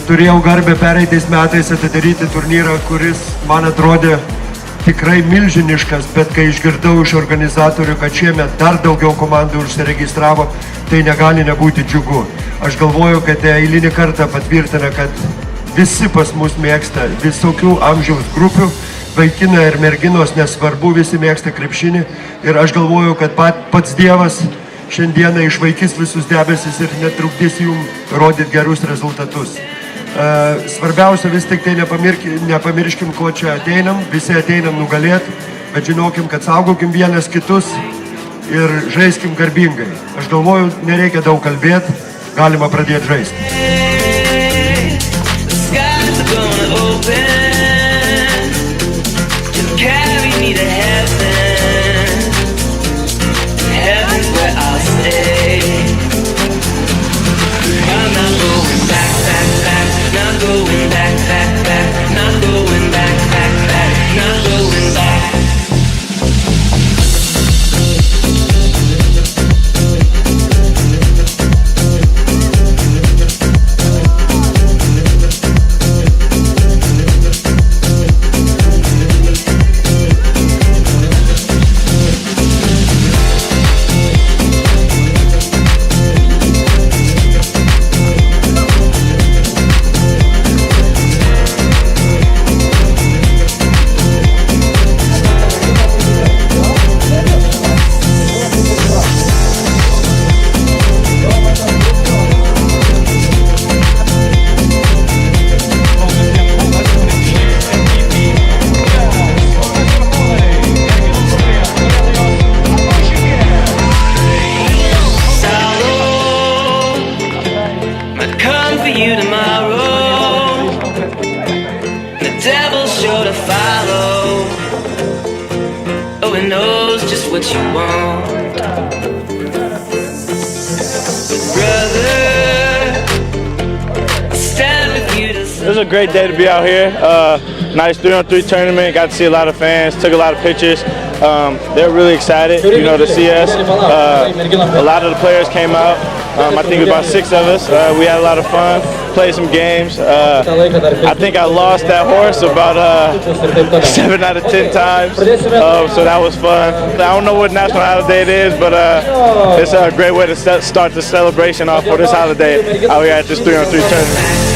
turėjau garbę pereitais metais atidaryti turnyrą, kuris man atrodė tikrai milžiniškas, bet kai išgirdau iš organizatorių, kad šiemet dar daugiau komandų užsiregistravo, tai negali nebūti džiugu. Aš galvoju, kad eilinį kartą patvirtina, kad visi pas mus mėgsta visokių amžiaus grupių, vaikina ir merginos, nesvarbu, visi mėgsta krepšinį. Ir aš galvoju, kad pats Dievas šiandieną išvaikys visus debesis ir netrukdys jums rodyti gerus rezultatus. Svarbiausia vis tik tai nepamirškim, ko čia ateinam, visi ateinam nugalėti, bet žinokim, kad saugokim vienas kitus ir žaiskim garbingai. Aš galvoju, nereikia daug kalbėti, galima pradėti žaisti. It was a great day to be out here. Nice 3-on-3 tournament. Got to see a lot of fans. Took a lot of pictures. They're really excited, to see us. A lot of the players came out. I think about 6 of us. We had a lot of fun. Played some games. I think I lost that horse about 7 out of 10 times. So that was fun. I don't know what national holiday it is, but it's a great way to start the celebration off for this holiday out here at this 3-on-3 tournament.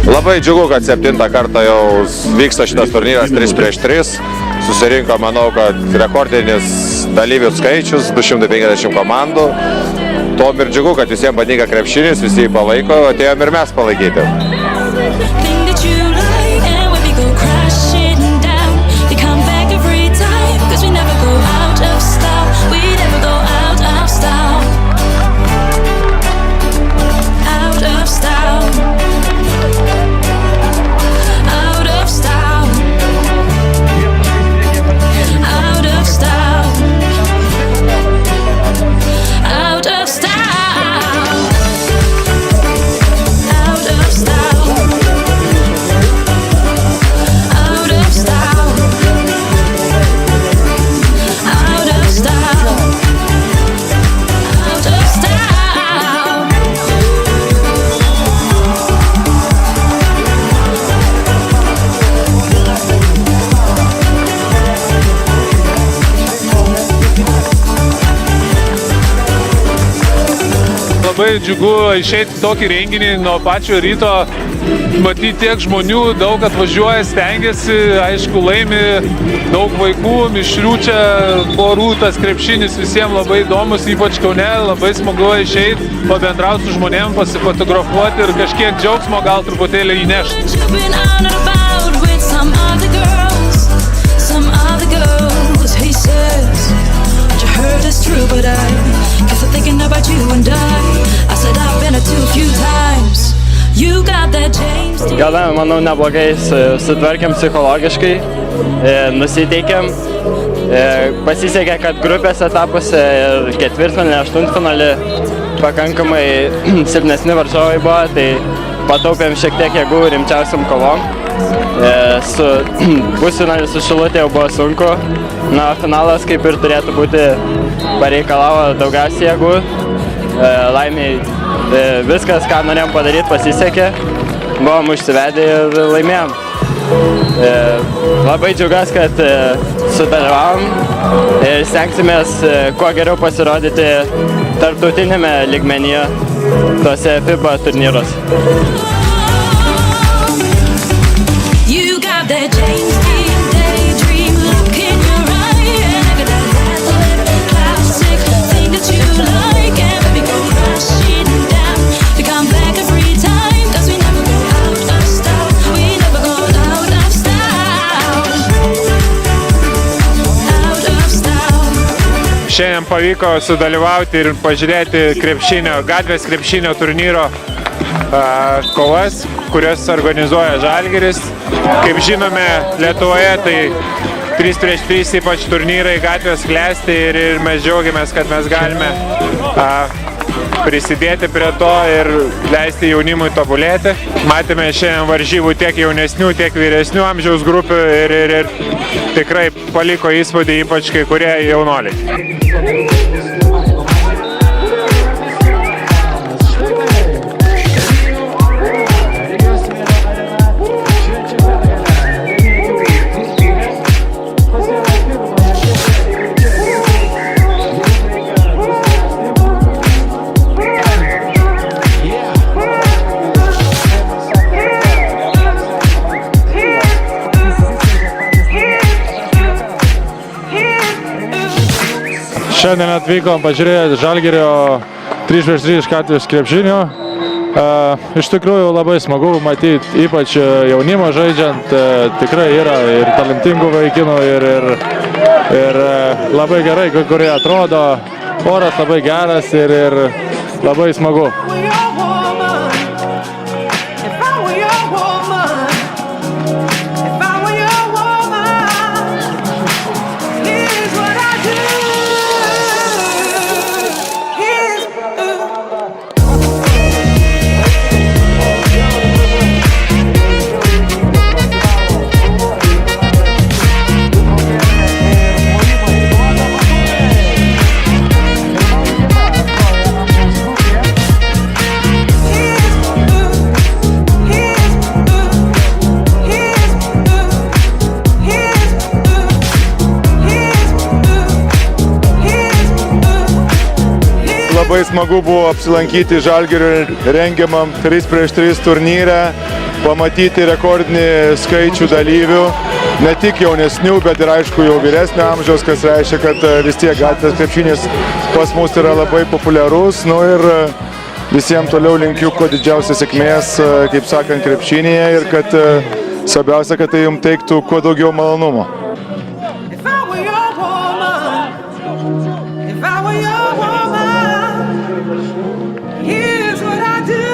Labai džiugu, kad 7 kartą jau vyksta šitas turnyras 3-3. Susirinko, manau, kad rekordinis dalyvių skaičius 250 komandų. Tom ir džiugu, kad visiems patinka krepšinis, visi jį palaiko, atėjom ir mes palaikyti. labai džiugu išeiti tokį renginį nuo pačio ryto, matyti tiek žmonių, daug atvažiuoja, stengiasi, aišku, laimi, daug vaikų, mišrių čia porų, tas krepšinis visiems labai įdomus, ypač Kaune, labai smagu išeiti, pabendrauti su žmonėm, pasifotografuoti ir kažkiek džiaugsmo gal truputėlį įnešti. Gal, manau, neblogai sutvarkėm psichologiškai, nusiteikėm. Pasisekė, kad grupės etapuose ir ketvirtfinalį, aštuntfinalį pakankamai silpnesni varžovai buvo, tai pataupėm šiek tiek jėgų rimčiausiam kovom. Pusfinalis su Šilutė jau buvo sunku, na, finalas kaip ir turėtų būti pareikalavo daugiausiai jėgų. Laimiai viskas, ką norėjom padaryti, pasisekė, buvom užsivedę ir laimėjom. Labai džiaugiuosi, kad sudalyvavom ir stengsimės kuo geriau pasirodyti tarptautinėme lygmenyje tose FIBA turnyruose. Šiandien pavyko sudalyvauti ir pažiūrėti gatvės krepšinio turnyro kovas, kurias organizuoja Žalgiris. Kaip žinome, Lietuvoje tai 3x3 ypač turnyrai gatvės klesti ir mes džiaugiamės, kad mes galime prisidėti prie to ir leisti jaunimui tobulėti. Matėme šiandien varžybų tiek jaunesnių, tiek vyresnių amžiaus grupių ir tikrai paliko įspūdį, ypač kai kurie jaunoliai. Šiandien atvykom pažiūrėti Žalgirio 3x3 gatvės krepšinio. Iš tikrųjų labai smagu matyti, ypač jaunimą žaidžiant, tikrai yra ir talentingų vaikinų ir labai gerai, kurie atrodo, oras labai geras ir labai smagu. Labai smagu buvo apsilankyti Žalgirio rengiamam 3x3 turnyre, pamatyti rekordinį skaičių dalyvių, ne tik jaunesnių, bet ir aišku jau vyresnio amžiaus, kas reiškia, kad vis tiek gatvės krepšinis pas mus yra labai populiarus. Nu ir visiems toliau linkiu kuo didžiausios sėkmės, kaip sakant, krepšinėje ir kad svarbiausia, kad tai jums teiktų kuo daugiau malonumo. Here's what I do.